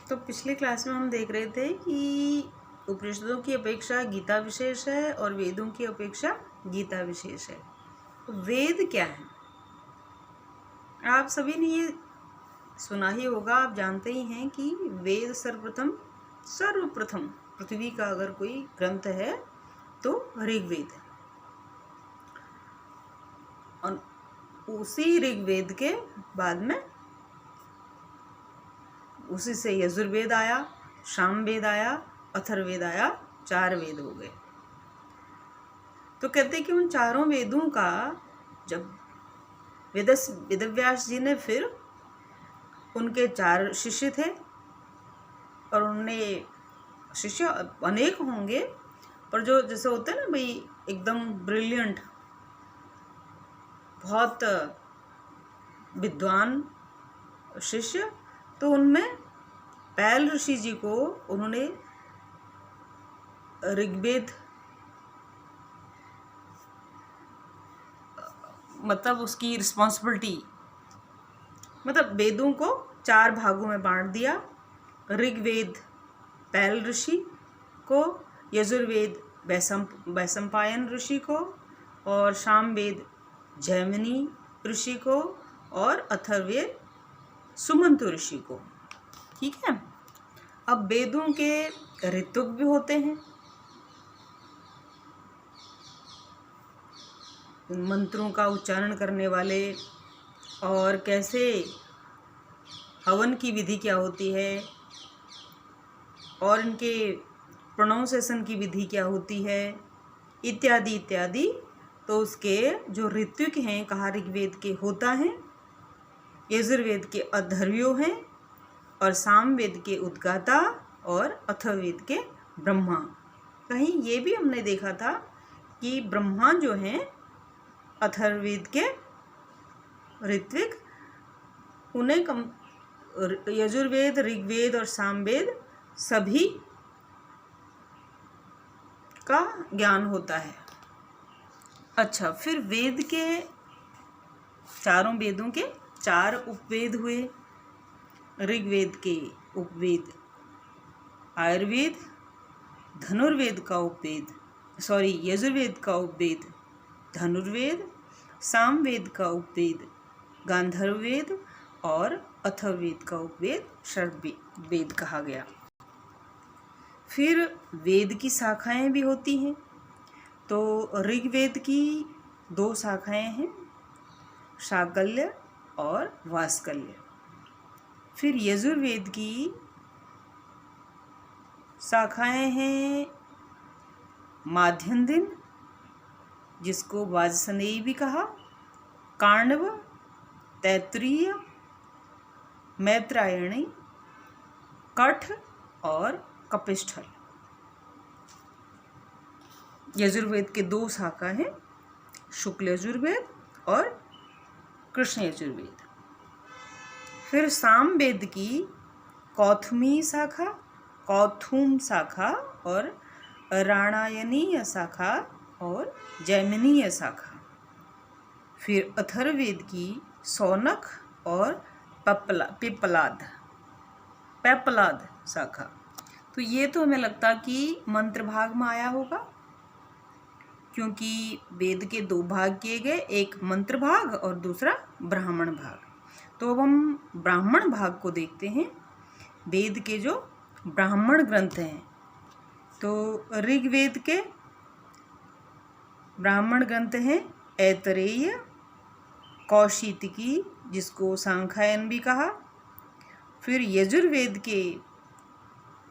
तो पिछले क्लास में हम देख रहे थे कि उपनिषदों की अपेक्षा गीता विशेष है और वेदों की अपेक्षा गीता विशेष है। तो वेद क्या है? आप सभी ने ये सुना ही होगा, आप जानते ही हैं कि वेद सर्वप्रथम पृथ्वी का अगर कोई ग्रंथ है तो ऋग्वेद है। और उसी ऋग्वेद के बाद में उसी से यजुर्वेद आया, सामवेद आया, अथर्ववेद आया, 4 वेद हो गए। तो कहते हैं कि उन चारों वेदों का जब वेदव्यास जी ने, फिर उनके 4 शिष्य थे और उन्होंने शिष्य अनेक होंगे, पर जो जैसे होते हैं ना भाई एकदम ब्रिलियंट, बहुत विद्वान शिष्य, तो उनमें पैल ऋषि जी को उन्होंने ऋग्वेद मतलब उसकी रिस्पॉन्सिबिलिटी, मतलब वेदों को 4 भागों में बांट दिया। ऋग्वेद पैल ऋषि को, यजुर्वेद वैशंपायन ऋषि को, और सामवेद जैमिनी ऋषि को, और अथर्ववेद सुमंतु ऋषि को। ठीक है। अब वेदों के ऋतुक भी होते हैं, मंत्रों का उच्चारण करने वाले, और कैसे हवन की विधि क्या होती है, और इनके प्रोनाउंसिएशन की विधि क्या होती है, इत्यादि इत्यादि। तो उसके जो ऋत्विक हैं, कहा ऋग्वेद के होता है, यजुर्वेद के अध्वर्यो हैं, और सामवेद के उद्गाता, और अथर्ववेद के ब्रह्मा। कहीं ये भी हमने देखा था कि ब्रह्मा जो हैं अथर्ववेद के ऋत्विक, उन्हें यजुर्वेद, ऋग्वेद और सामवेद सभी का ज्ञान होता है। अच्छा, फिर वेद के चारों वेदों के 4 उपवेद हुए। ऋग्वेद के उपवेद आयुर्वेद, धनुर्वेद का उपवेद यजुर्वेद का उपवेद धनुर्वेद, सामवेद का उपवेद गांधर्ववेद, और अथर्ववेद का उपवेद शर्ववेद कहा गया। फिर वेद की शाखाएं भी होती हैं। तो ऋग्वेद की 2 शाखाएं हैं, शाकल्य और वास्कल्य। फिर यजुर्वेद की शाखाएं हैं माध्यन्दिन, जिसको वाजसनेयी भी कहा, काण्व, तैत्तिरीय, मैत्रायणी, कठ और कपिष्ठल। यजुर्वेद के 2 शाखा हैं, शुक्ल यजुर्वेद और कृष्ण यजुर्वेद। फिर सामवेद की कौथुमी शाखा और राणायनीय शाखा और जैमिनीय शाखा। फिर अथर्ववेद की शौनक और पेप्पलाद शाखा। तो ये तो हमें लगता कि मंत्र भाग में आया होगा, क्योंकि वेद के 2 भाग किए गए, एक मंत्र भाग और दूसरा ब्राह्मण भाग। तो अब हम ब्राह्मण भाग को देखते हैं। वेद के जो ब्राह्मण ग्रंथ हैं, तो ऋग्वेद के ब्राह्मण ग्रंथ हैं ऐतरेय, कौशितकी, जिसको सांख्यायन भी कहा। फिर यजुर्वेद के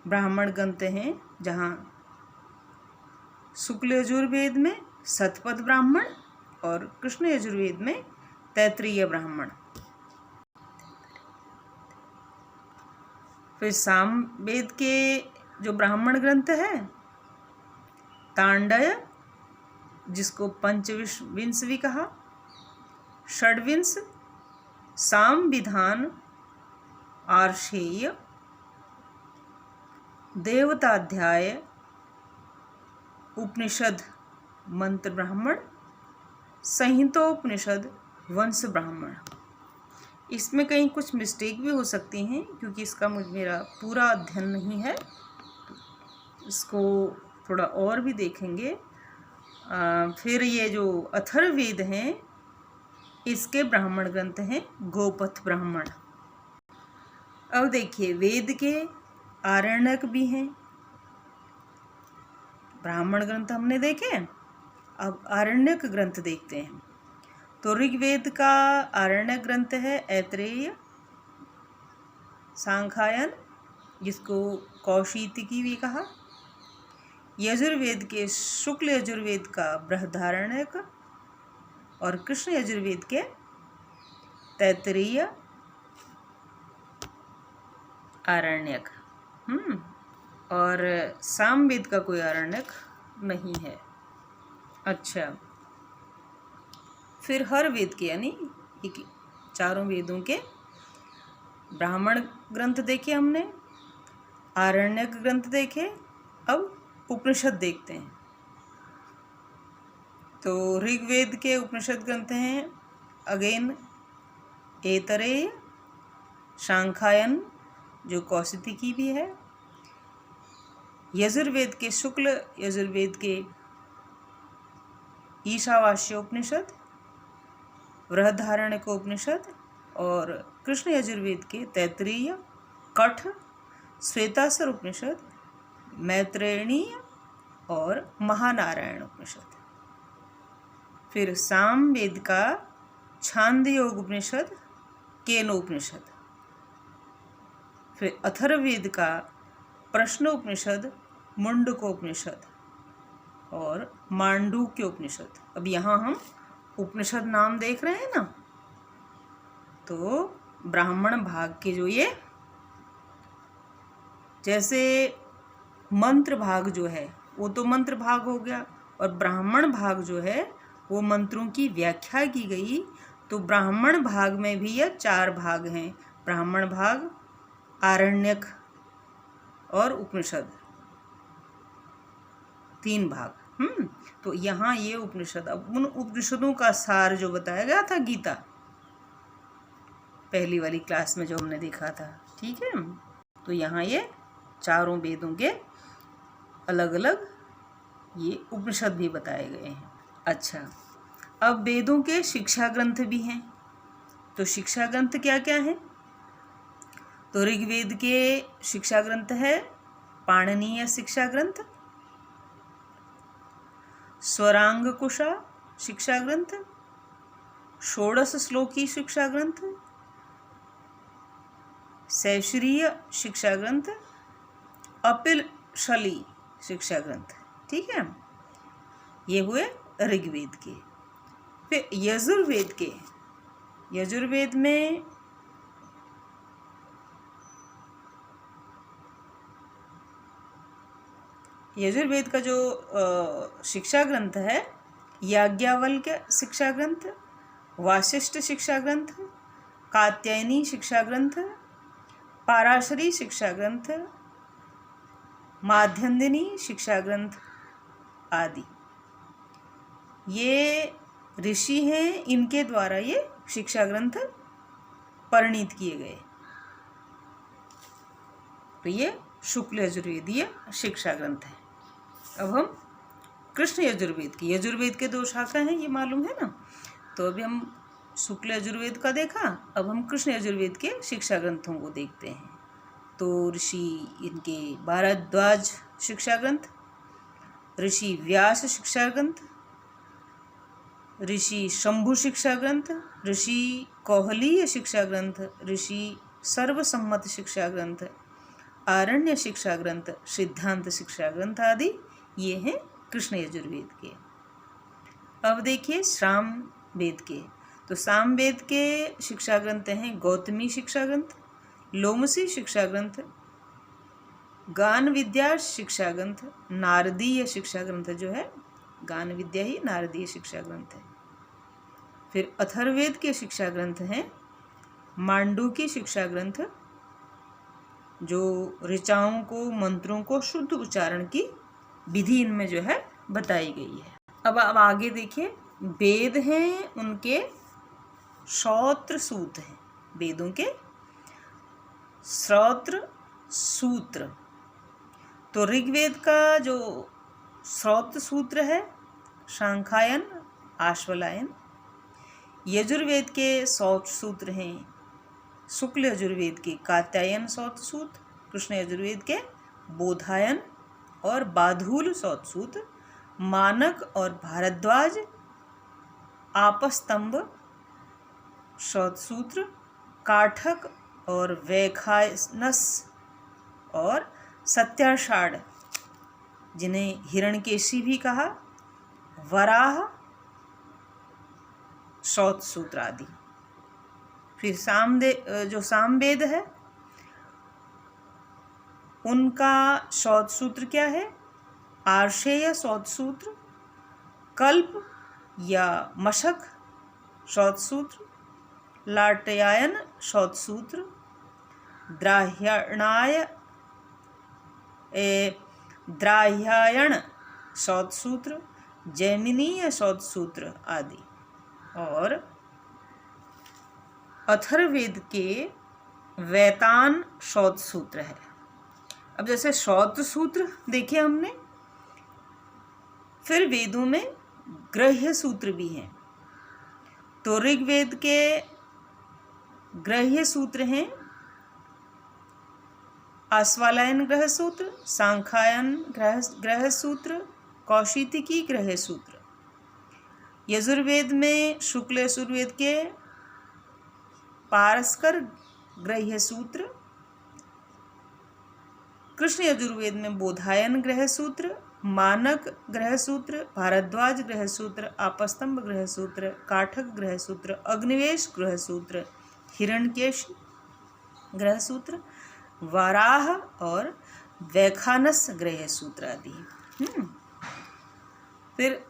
ब्राह्मण ग्रंथ हैं, जहाँ शुक्ल यजुर्वेद में शतपथ ब्राह्मण और कृष्ण यजुर्वेद में तैत्तिरीय ब्राह्मण। फिर सामवेद के जो ब्राह्मण ग्रंथ है, तांडय, जिसको पंचविंश भी कहा, षड्विंश, सामविधान, आर्षेय, देवताध्याय, उपनिषद मंत्र ब्राह्मण, संहितोपनिषद वंश ब्राह्मण। इसमें कहीं कुछ मिस्टेक भी हो सकती हैं क्योंकि इसका मेरा पूरा अध्ययन नहीं है, इसको थोड़ा और भी देखेंगे। फिर ये जो अथर्ववेद हैं इसके ब्राह्मण ग्रंथ हैं गोपथ ब्राह्मण। अब देखिए वेद के आरण्यक भी हैं, ब्राह्मण ग्रंथ हमने देखे, अब आरण्यक ग्रंथ देखते हैं। तो ऋग्वेद का आरण्यक ग्रंथ है ऐत्रेय, सांख्यायन जिसको कौशीतकी भी कहा, यजुर्वेद के शुक्ल यजुर्वेद का बृहदारण्यक और कृष्ण यजुर्वेद के तैत्तिरीय आरण्यक। और सामवेद का कोई आरण्यक नहीं है। अच्छा, फिर हर वेद के यानी चारों वेदों के ब्राह्मण ग्रंथ देखे हमने, आरण्यक ग्रंथ देखे, अब उपनिषद देखते हैं। तो ऋग्वेद के उपनिषद ग्रंथ हैं अगेन ऐतरेय, सांख्यायन जो कौशिकी भी है, यजुर्वेद के शुक्ल यजुर्वेद के ईशावास्योपनिषद, बृहदारण्यक उपनिषद और कृष्ण यजुर्वेद के तैत्तिरीय, कठ, श्वेतासर उपनिषद, मैत्रेयणी और महानारायण उपनिषद। फिर सामवेद का छांदयोग उपनिषद, केनोपनिषद। फिर अथर्ववेद का प्रश्नोपनिषद, मुंडकोपनिषद और मांडूक्य उपनिषद। अब यहाँ हम उपनिषद नाम देख रहे हैं ना, तो ब्राह्मण भाग के जो ये जैसे मंत्र भाग जो है वो तो मंत्र भाग हो गया, और ब्राह्मण भाग जो है वो मंत्रों की व्याख्या की गई। तो ब्राह्मण भाग में भी यह 4 भाग हैं, ब्राह्मण भाग, आरण्यक और उपनिषद, 3 भाग। तो यहाँ ये उपनिषद, अब उन उपनिषदों का सार जो बताया गया था गीता पहली वाली क्लास में जो हमने देखा था, ठीक है। तो यहाँ ये चारों वेदों के अलग अलग ये उपनिषद भी बताए गए हैं। अच्छा, अब वेदों के शिक्षा ग्रंथ भी हैं। तो शिक्षा ग्रंथ क्या क्या हैं? तो ऋग्वेद के शिक्षा ग्रंथ है पाणिनीय शिक्षा ग्रंथ, स्वरांगकुशा शिक्षा ग्रंथ, षोडश श्लोकी शिक्षा ग्रंथ, सैश्रीय शिक्षा ग्रंथ, अपिलशली शिक्षा ग्रंथ, ठीक है। ये हुए ऋग्वेद के। फिर यजुर्वेद के, यजुर्वेद में यजुर्वेद का जो शिक्षा ग्रंथ है याज्ञवल्क्य शिक्षा ग्रंथ, वासिष्ठ शिक्षा ग्रंथ, कात्यायनी शिक्षा ग्रंथ, पाराशरी शिक्षा ग्रंथ, माध्यन्दिनी शिक्षा ग्रंथ आदि, ये ऋषि हैं, इनके द्वारा ये शिक्षा ग्रंथ परिणीत किए गए। तो ये शुक्ल यजुर्वेदीय शिक्षा ग्रंथ है। अब हम कृष्ण यजुर्वेद की, यजुर्वेद के 2 शाखा हैं ये मालूम है ना। तो अभी हम शुक्ल यजुर्वेद का देखा, अब हम कृष्ण यजुर्वेद के शिक्षा ग्रंथों को देखते हैं। तो ऋषि इनके भारद्वाज शिक्षा ग्रंथ, ऋषि व्यास शिक्षा ग्रंथ, ऋषि शंभु शिक्षा ग्रंथ, ऋषि कौहलीय शिक्षा ग्रंथ, ऋषि सर्वसम्मत शिक्षा ग्रंथ, आरण्य शिक्षा ग्रंथ, सिद्धांत शिक्षा ग्रंथ आदि ये हैं कृष्ण यजुर्वेद के। अब देखिए सामवेद के। तो सामवेद के शिक्षा ग्रंथ हैं गौतमी शिक्षा ग्रंथ, लोमसी शिक्षा ग्रंथ, गान विद्या शिक्षा ग्रंथ, नारदीय शिक्षा ग्रंथ जो है गान विद्या ही नारदीय शिक्षा ग्रंथ है। फिर अथर्ववेद के शिक्षा ग्रंथ हैं मांडूक्य शिक्षा ग्रंथ, जो ऋचाओं को मंत्रों को शुद्ध उच्चारण की विधि इनमें जो है बताई गई है। अब आगे देखिए, वेद हैं उनके श्रौत्र सूत हैं, वेदों के श्रौत्र सूत्र। तो ऋग्वेद का जो श्रौत्र सूत्र है शांखायन आश्वलायन, यजुर्वेद के श्रौत्र सूत्र हैं शुक्ल यजुर्वेद के कात्यायन श्रौत्र सूत्र, कृष्ण यजुर्वेद के बोधायन और बाधूल श्रौत्र सूत्र, मानक और भारद्वाज आपस्तंभ श्रौत्र सूत्र, काठक और वैखानस और सत्याषाढ़ जिन्हें हिरण्यकेशी भी कहा, वराह श्रौत्र सूत्र आदि। फिर जो सामवेद है उनका श्रौत्र सूत्र क्या है? आर्षेय श्रौत्र सूत्र, कल्प या मशक श्रौत्र सूत्र, लाटयायन श्रौत्र सूत्र, द्राह्यायण श्रौत्र सूत्र, जैमिनीय श्रौत्र सूत्र आदि। और अथर्ववेद के वैतान श्रौत्र सूत्र है। अब जैसे श्रौत्र सूत्र देखे हमने, फिर वेदों में ग्रह्य सूत्र भी हैं। तो ऋग्वेद के ग्रह्य सूत्र हैं आश्वालायन ग्रह सूत्र, सांखायन ग्रह सूत्र, कौशितिकी ग्रह सूत्र। यजुर्वेद में शुक्ल यजुर्वेद के पारस्कर ग्रह्य सूत्र, कृष्ण यजुर्वेद में बोधायन ग्रह सूत्र, मानक ग्रह सूत्र, भारद्वाज ग्रह सूत्र, आपस्तंभ ग्रह सूत्र, काठक ग्रह सूत्र, अग्निवेश ग्रह सूत्र, हिरण्यकेश ग्रह सूत्र, वराह और वैखानस ग्रह सूत्र आदि। फिर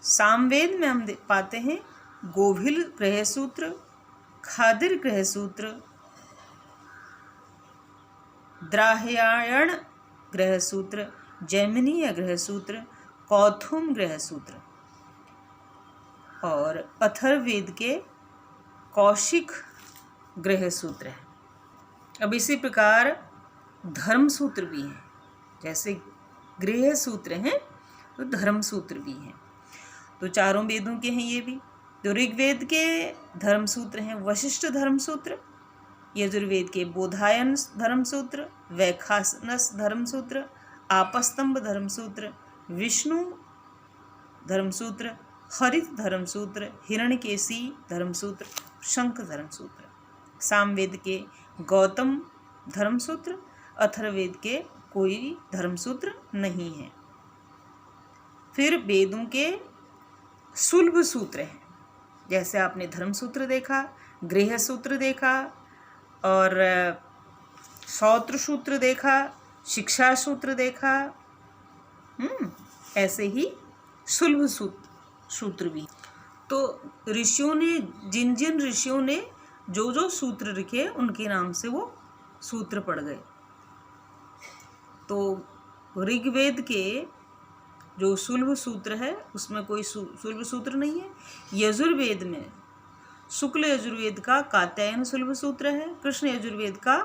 सामवेद में हम पाते हैं गोभिल ग्रह सूत्र, खादिर ग्रह सूत्र, द्राह्यायण ग्रह सूत्र, जैमिनीय ग्रह सूत्र, कौथुम ग्रह सूत्र। और अथर्ववेद के कौशिक ग्रह सूत्र है। अब इसी प्रकार धर्म सूत्र भी हैं, जैसे गृह सूत्र हैं तो धर्म सूत्र भी हैं। तो चारों वेदों के हैं ये भी। तो ऋग्वेद के धर्म सूत्र हैं वशिष्ठ धर्म सूत्र, यजुर्वेद के बोधायन धर्म सूत्र, वैखानस धर्म सूत्र, आपस्तंभ धर्म सूत्र, विष्णु धर्म सूत्र, हरित धर्म सूत्र, हिरण्यकेशी धर्म सूत्र, शंख धर्म सूत्र। सामवेद के गौतम धर्म सूत्र, अथर्ववेद के कोई धर्म सूत्र नहीं है। फिर वेदों के सुलभ सूत्र हैं, जैसे आपने धर्म सूत्र देखा, गृह सूत्र देखा और श्रौत्र सूत्र देखा, शिक्षा सूत्र देखा। ऐसे ही सुलभ सूत्र भी। तो ऋषियों ने जिन ऋषियों ने जो सूत्र लिखे उनके नाम से वो सूत्र पड़ गए। तो ऋग्वेद के जो सुलभ सूत्र है उसमें कोई सुलभ सूत्र नहीं है। यजुर्वेद में शुक्ल यजुर्वेद का कात्यायन सुलभ सूत्र है, कृष्ण यजुर्वेद का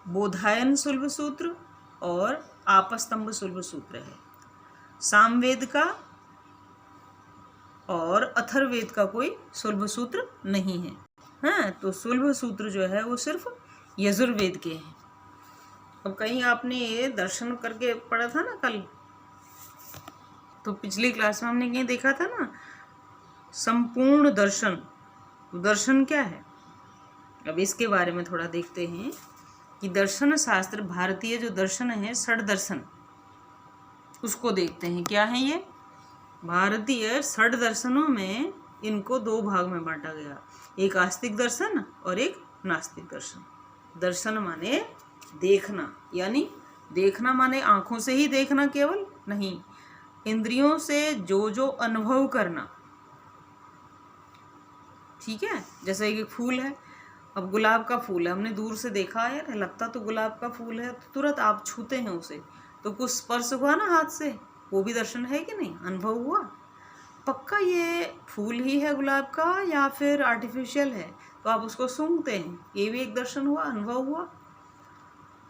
बोधायन सुलभ सूत्र और आपस्तंभ सुलभ सूत्र है। सामवेद का और अथर्ववेद का कोई सुलभ सूत्र नहीं है। हाँ, तो सुलभ सूत्र जो है वो सिर्फ यजुर्वेद के हैं। अब कहीं आपने ये दर्शन करके पढ़ा था ना कल, तो पिछली क्लास में हमने कहीं देखा था ना संपूर्ण दर्शन। तो दर्शन क्या है, अब इसके बारे में थोड़ा देखते हैं कि दर्शन शास्त्र, भारतीय जो दर्शन है षड दर्शन, उसको देखते हैं। क्या है ये भारतीय षड दर्शनों में? इनको दो भाग में बांटा गया, एक आस्तिक दर्शन और एक नास्तिक दर्शन। दर्शन माने देखना, यानी देखना माने आंखों से ही देखना केवल नहीं, इंद्रियों से जो अनुभव करना। ठीक है, जैसे एक फूल है, अब गुलाब का फूल है, हमने दूर से देखा है, लगता तो गुलाब का फूल है, तो तुरंत आप छूते हैं उसे, तो कुछ स्पर्श हुआ ना हाथ से, वो भी दर्शन है कि नहीं, अनुभव हुआ। पक्का ये फूल ही है गुलाब का या फिर आर्टिफिशियल है, तो आप उसको सूंघते हैं, ये भी एक दर्शन हुआ, अनुभव हुआ।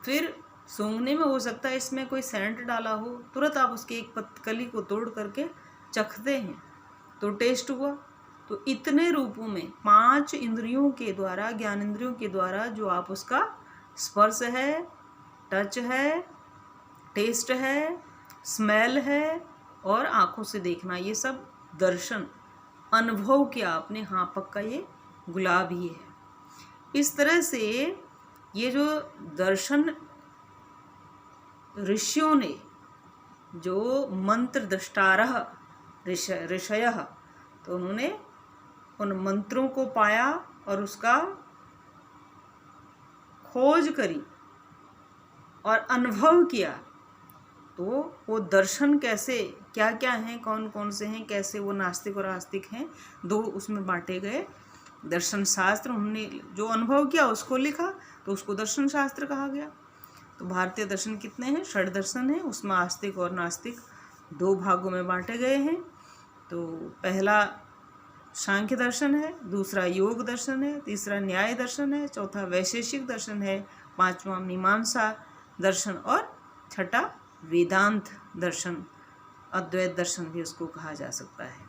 फिर सूंघने में हो सकता है इसमें कोई सेंट डाला हो, तुरंत आप उसकी एक कली को तोड़ करके चखते हैं तो टेस्ट हुआ। तो इतने रूपों में 5 इंद्रियों के द्वारा, ज्ञान इंद्रियों के द्वारा जो आप उसका स्पर्श है, टच है, टेस्ट है, स्मेल है और आँखों से देखना, ये सब दर्शन अनुभव किया आपने, हाँ पक्का ये गुलाब ही है। इस तरह से ये जो दर्शन ऋषियों ने, जो मंत्र दृष्टारः ऋषयः, तो उन्होंने उन मंत्रों को पाया और उसका खोज करी और अनुभव किया। तो वो दर्शन कैसे, क्या क्या हैं, कौन कौन से हैं, कैसे वो नास्तिक और आस्तिक हैं, 2 उसमें बांटे गए। दर्शन शास्त्र, उन्होंने जो अनुभव किया उसको लिखा तो उसको दर्शन शास्त्र कहा गया। तो भारतीय दर्शन कितने हैं? 6 दर्शन हैं, उसमें आस्तिक और नास्तिक 2 भागों में बांटे गए हैं। तो पहला सांख्य दर्शन है, दूसरा योग दर्शन है, तीसरा न्याय दर्शन है, चौथा वैशेषिक दर्शन है, 5वां मीमांसा दर्शन और छठा वेदांत दर्शन, अद्वैत दर्शन भी उसको कहा जा सकता है।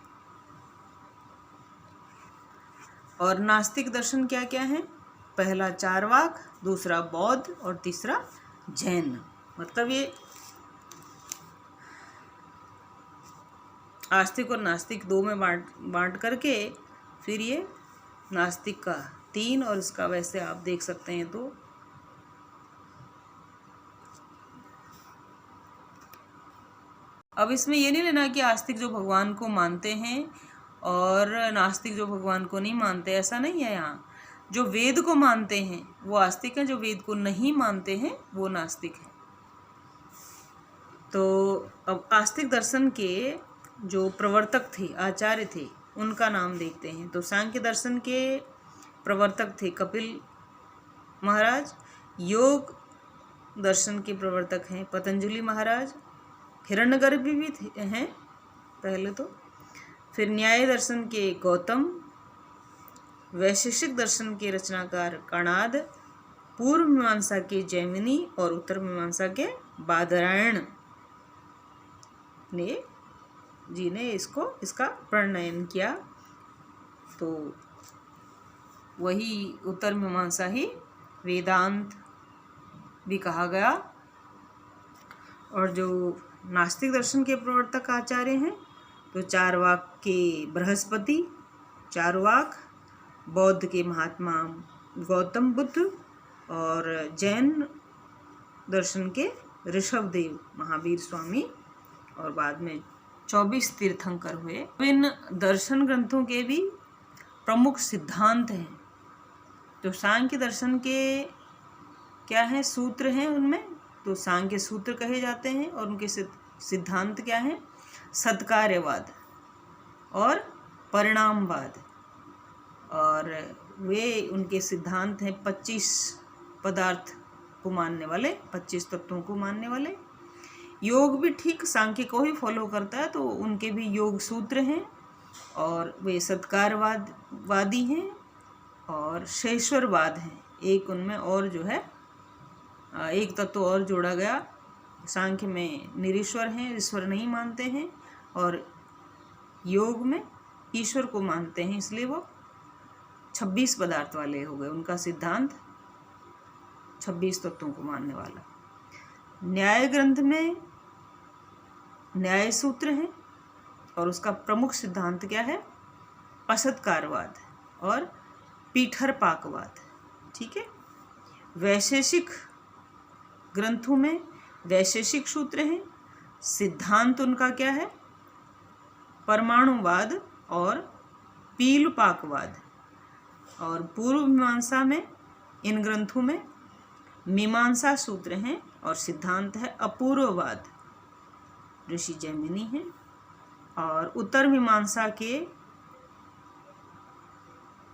और नास्तिक दर्शन क्या क्या है? पहला चारवाक, दूसरा बौद्ध और तीसरा जैन। मतलब ये आस्तिक और नास्तिक 2 में बांट करके फिर ये नास्तिक का 3 और इसका वैसे आप देख सकते हैं। तो अब इसमें ये नहीं लेना कि आस्तिक जो भगवान को मानते हैं और नास्तिक जो भगवान को नहीं मानते, ऐसा नहीं है। यहाँ जो वेद को मानते हैं वो आस्तिक हैं, जो वेद को नहीं मानते हैं वो नास्तिक हैं। तो अब आस्तिक दर्शन के जो प्रवर्तक थे, आचार्य थे, उनका नाम देखते हैं। तो सांख्य दर्शन के प्रवर्तक थे कपिल महाराज, योग दर्शन के प्रवर्तक हैं पतंजलि महाराज, हिरण्यगर्भ भी हैं पहले तो, फिर न्याय दर्शन के गौतम, वैशेषिक दर्शन के रचनाकार कणाद, पूर्व मीमांसा के जैमिनी और उत्तर मीमांसा के बादरायण ने इसका प्रणयन किया। तो वही उत्तर मीमांसा ही वेदांत भी कहा गया। और जो नास्तिक दर्शन के प्रवर्तक आचार्य हैं तो चारवाक के बृहस्पति, चारवाक, बौद्ध के महात्मा गौतम बुद्ध और जैन दर्शन के ऋषभदेव महावीर स्वामी और बाद में 24 तीर्थंकर हुए। इन दर्शन ग्रंथों के भी प्रमुख सिद्धांत हैं। तो सांख्य दर्शन के क्या हैं? सूत्र हैं उनमें, तो सांख्य सूत्र कहे जाते हैं। और उनके सिद्धांत क्या हैं? सत्कार्यवाद और परिणामवाद। और वे उनके सिद्धांत हैं 25 पदार्थ को मानने वाले, 25 तत्वों को मानने वाले। योग भी ठीक सांख्य को ही फॉलो करता है, तो उनके भी योग सूत्र हैं और वे सत्कारवादी हैं और शेषवरवाद हैं। एक उनमें और जो है एक तत्व और जोड़ा गया। सांख्य में निरीश्वर हैं, ईश्वर नहीं मानते हैं, और योग में ईश्वर को मानते हैं, इसलिए वो 26 पदार्थ वाले हो गए। उनका सिद्धांत 26 तत्वों को मानने वाला। न्याय ग्रंथ में न्याय सूत्र हैं और उसका प्रमुख सिद्धांत क्या है? असत्कारवाद और पीठरपाकवाद। ठीक है। वैशेषिक ग्रंथों में वैशेषिक सूत्र हैं, सिद्धांत उनका क्या है? परमाणुवाद और पीलपाकवाद। और पूर्व मीमांसा में इन ग्रंथों में मीमांसा सूत्र हैं और सिद्धांत है अपूर्ववाद, ऋषि जैमिनी हैं। और उत्तर मीमांसा के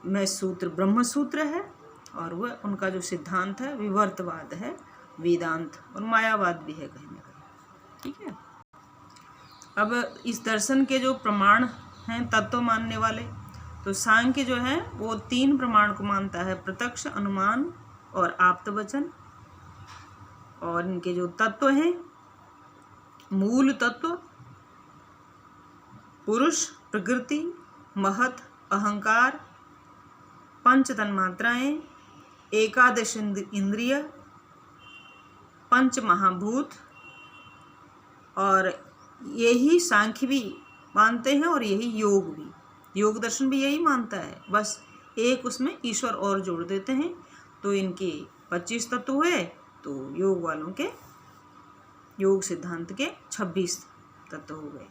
में सूत्र ब्रह्म सूत्र है और वह उनका जो सिद्धांत है विवर्तवाद है, वेदांत और मायावाद भी है कहीं ना कहीं। ठीक है। अब इस दर्शन के जो प्रमाण हैं तत्व मानने वाले। तो सांख्य जो है वो 3 प्रमाण को मानता है, प्रत्यक्ष, अनुमान और आप्तवचन। और इनके जो तत्व हैं, मूल तत्व पुरुष, प्रकृति, महत, अहंकार, 5 तन्मात्राएं, 11 इंद्रिय, 5 महाभूत, और यही सांख्य भी मानते हैं और यही योग भी, योग दर्शन भी यही मानता है। बस एक उसमें ईश्वर और जोड़ देते हैं। तो इनके 25 तत्व हुए, तो योग वालों के, योग सिद्धांत के 26 तत्व हो गए।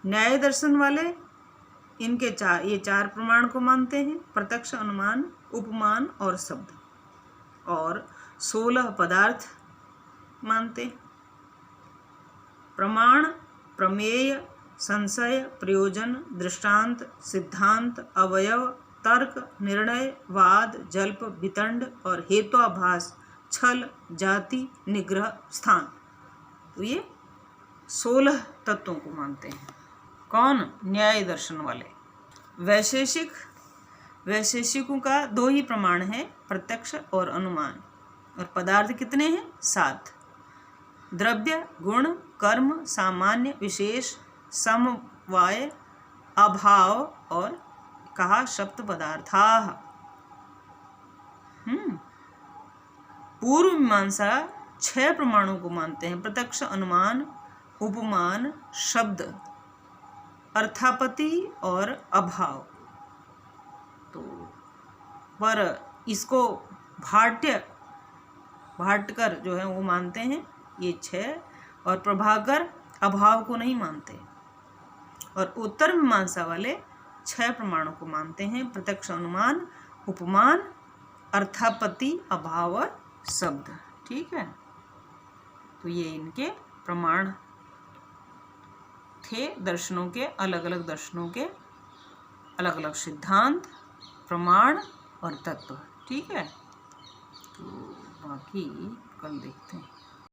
न्याय दर्शन वाले इनके ये 4 प्रमाण को मानते हैं, प्रत्यक्ष, अनुमान, उपमान और शब्द, और 16 पदार्थ मानते हैं। प्रमाण, प्रमेय, संशय, प्रयोजन, दृष्टांत, सिद्धांत, अवयव, तर्क, निर्णय, वाद, जल्प, वितंड और हेत्वाभास, छल, जाति, निग्रह, स्थान। तो ये 16 तत्वों को मानते हैं। कौन? न्याय दर्शन वाले। वैशेषिकों का 2 ही प्रमाण है, प्रत्यक्ष और अनुमान। और पदार्थ कितने हैं? 7। द्रव्य, गुण, कर्म, सामान्य, विशेष, समवाय, अभाव, और कहा सप्त पदार्थाः। पूर्व मीमांसा 6 प्रमाणों को मानते हैं, प्रत्यक्ष, अनुमान, उपमान, शब्द, अर्थापत्ति और अभाव। तो पर इसको भाटकर जो है वो मानते हैं ये 6, और प्रभाकर अभाव को नहीं मानते। और उत्तर मीमांसा वाले 6 प्रमाणों को मानते हैं, प्रत्यक्ष, अनुमान, उपमान, अर्थापत्ति, अभाव और शब्द। ठीक है, तो ये इनके प्रमाण थे। दर्शनों के, अलग अलग दर्शनों के अलग अलग सिद्धांत, प्रमाण और तत्व। ठीक है, तो बाकी कल देखते हैं।